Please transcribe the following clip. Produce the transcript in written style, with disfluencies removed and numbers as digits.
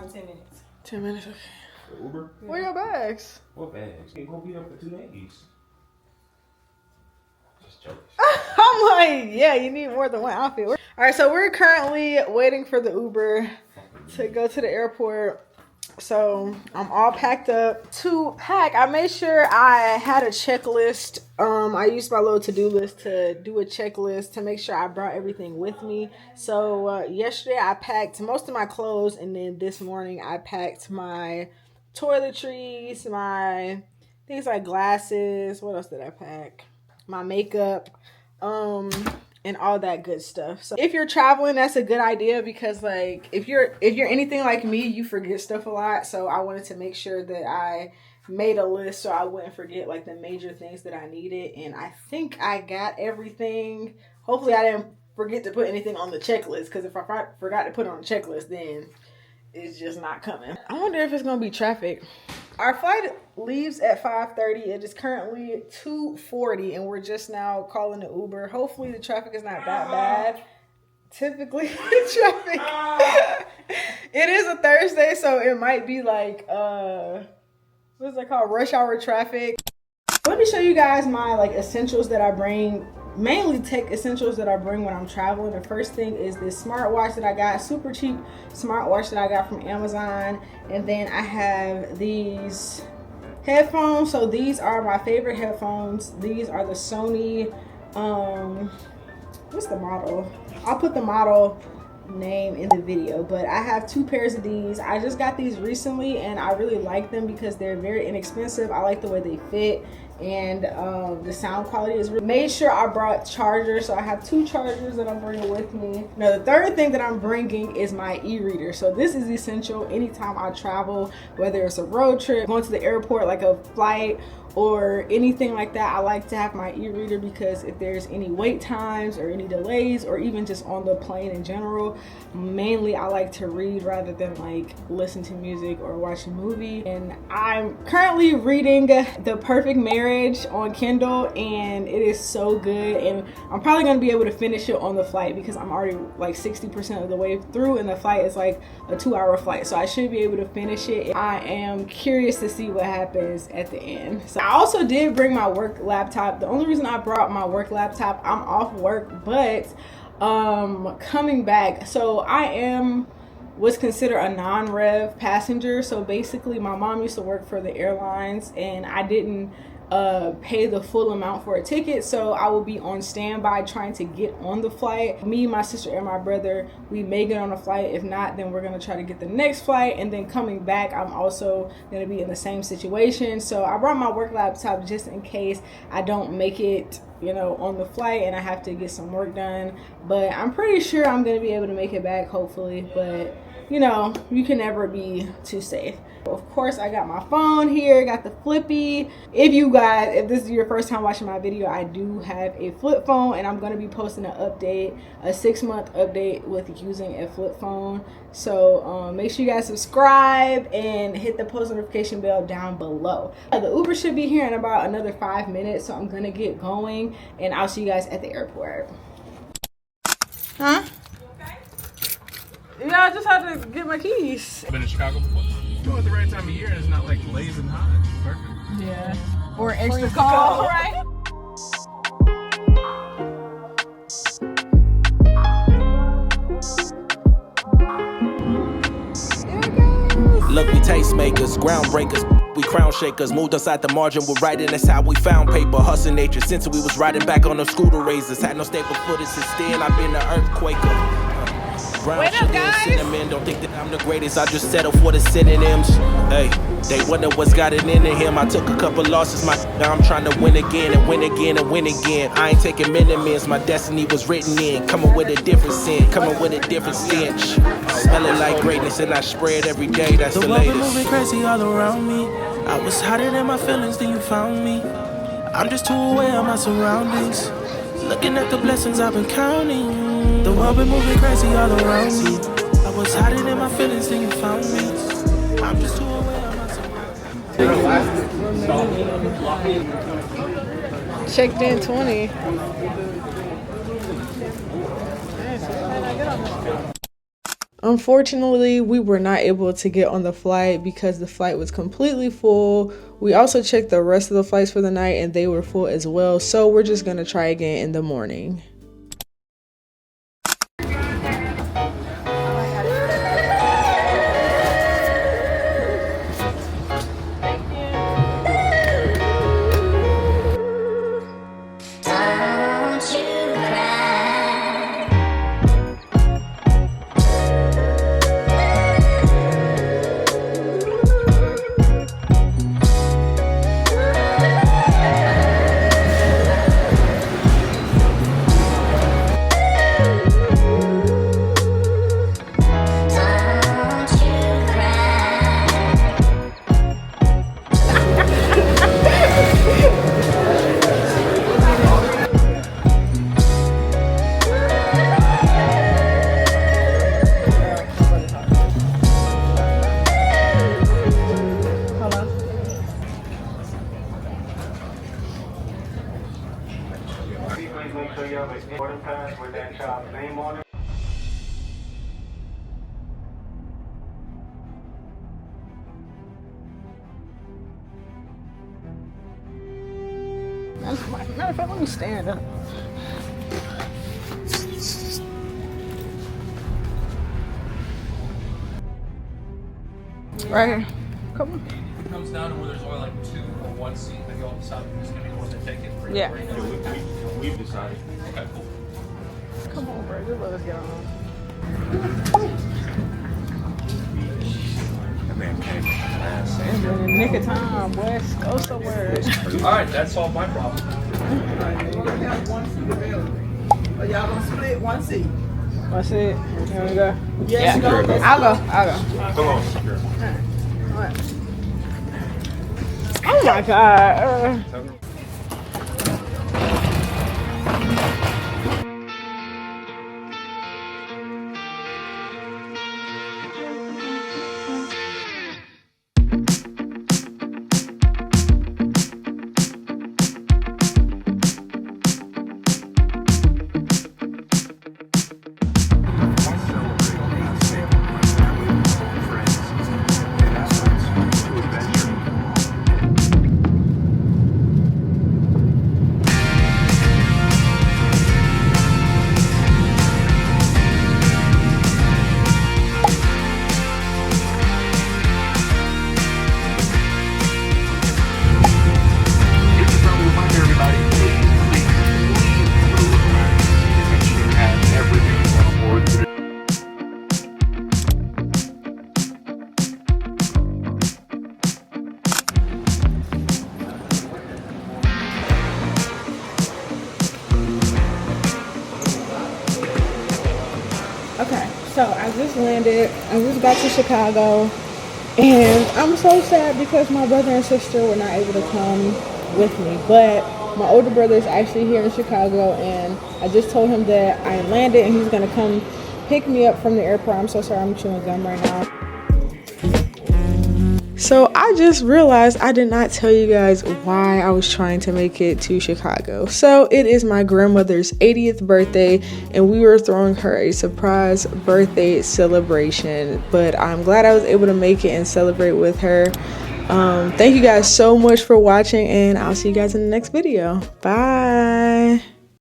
5 to 10 minutes. 10 minutes, okay. The Uber? Yeah. Where your bags? What bags? Ain't gonna be up for 2 days. Just joking. I'm like, yeah, you need more than one outfit. All right, so we're currently waiting for the Uber to go to the airport. So I'm all packed up. To pack, I made sure I had a checklist. I used my little to-do list to do a checklist to make sure I brought everything with me. So yesterday I packed most of my clothes, and then this morning I packed my toiletries, my things like glasses. What else did I pack? My makeup, and all that good stuff. So if you're traveling, that's a good idea, because like if you're anything like me, you forget stuff a lot. So I wanted to make sure that I made a list so I wouldn't forget like the major things that I needed. And I think I got everything. Hopefully I didn't forget to put anything on the checklist, because if I forgot to put it on the checklist, then it's just not coming. I wonder if it's gonna be traffic. Our flight leaves at 5:30. It is currently 2:40, and we're just now calling the Uber. Hopefully the traffic is not that bad. Typically traffic. It is a Thursday, so it might be like what's it called? Rush hour traffic. Let me show you guys my like essentials that I bring. Mainly tech essentials that I bring when I'm traveling. The first thing is this smartwatch that I got, super cheap smartwatch that I got from Amazon. And then I have these headphones. So these are my favorite headphones. These are the Sony, what's the model? I'll put the model name in the video, but I have 2 pairs of these. I just got these recently and I really like them because they're very inexpensive. I like the way they fit, and the sound quality is really. Made sure I brought chargers, so I have 2 chargers that I'm bringing with me. Now the third thing that I'm bringing is my e-reader. So this is essential anytime I travel, whether it's a road trip, going to the airport, like a flight or anything like that. I like to have my e-reader because if there's any wait times or any delays, or even just on the plane in general, mainly I like to read rather than like listen to music or watch a movie. And I'm currently reading The Perfect Marriage on Kindle, and it is so good, and I'm probably going to be able to finish it on the flight because I'm already like 60% of the way through, and the flight is like a 2-hour flight, so I should be able to finish it. I am curious to see what happens at the end. So I also did bring my work laptop. The only reason I brought my work laptop, I'm off work, but coming back, so I am what's considered a non-rev passenger. So basically my mom used to work for the airlines, and I didn't pay the full amount for a ticket, so I will be on standby trying to get on the flight. Me, my sister, and my brother, we may get on a flight. If not, then we're gonna try to get the next flight. And then coming back, I'm also gonna be in the same situation. So I brought my work laptop just in case I don't make it, you know, on the flight and I have to get some work done. But I'm pretty sure I'm gonna be able to make it back, hopefully. But you know, you can never be too safe. Of course, I got my phone here, got the Flippy. If this is your first time watching my video, I do have a flip phone, and I'm going to be posting an update, a 6-month update with using a flip phone. So make sure you guys subscribe and hit the post notification bell down below. The Uber should be here in about another 5 minutes, so I'm going to get going, and I'll see you guys at the airport. Huh? Yeah, I just had to get my keys. Been in Chicago before? You go at the right time of year and it's not like blazing hot. Perfect. Yeah. Or extra cold, right? Look, we tastemakers, groundbreakers, we crown shakers. Moved outside the margin, we're writing, that's how we found paper. Hustle nature, since we was riding back on the scooter razors. Had no stable footage since then, I've been an earthquaker. Brown sugar and cinnamon, don't think that I'm the greatest, I just settle for the synonyms. Hey, they wonder what's got it into him. I took a couple losses, now I'm trying to win again and win again and win again. I ain't taking minimums, my destiny was written in. Coming with a different scent, coming with a different stench. Smelling like greatness and I spread every day, that's the latest. The world moving crazy all around me. I was hiding in my feelings, then you found me. I'm just too aware of my surroundings, looking at the blessings I've been counting. The world been moving crazy all around me. I was hiding in my feelings, then you found me. I'm just too aware of my surroundings. Checked in 20. Unfortunately, we were not able to get on the flight because the flight was completely full. We also checked the rest of the flights for the night and they were full as well. So we're just gonna try again in the morning. Make sure you have a boarding pass with that child's name on it. Matter of fact, let me stand up. Right here. Come on. It comes down to where there's only like 2 or 1 seat, and you all decide who's going to be the one to take it. Yeah. We've decided. Okay, cool. Come on, bro. Just let us get on. That man came last In the nick of time, boy. Go somewhere. All right, that solved my problem. Y'all gonna split one seat. That's it. Here we go. Yes, Yeah. you go. I'll go. Come on, secure. Oh my God. Okay, so I just landed. I just got to Chicago, and I'm so sad because my brother and sister were not able to come with me. But my older brother is actually here in Chicago, and I just told him that I landed and he's gonna come pick me up from the airport. I'm so sorry, I'm chewing gum right now. So I just realized I did not tell you guys why I was trying to make it to Chicago. So it is my grandmother's 80th birthday and we were throwing her a surprise birthday celebration. But I'm glad I was able to make it and celebrate with her. Thank you guys so much for watching and I'll see you guys in the next video. Bye.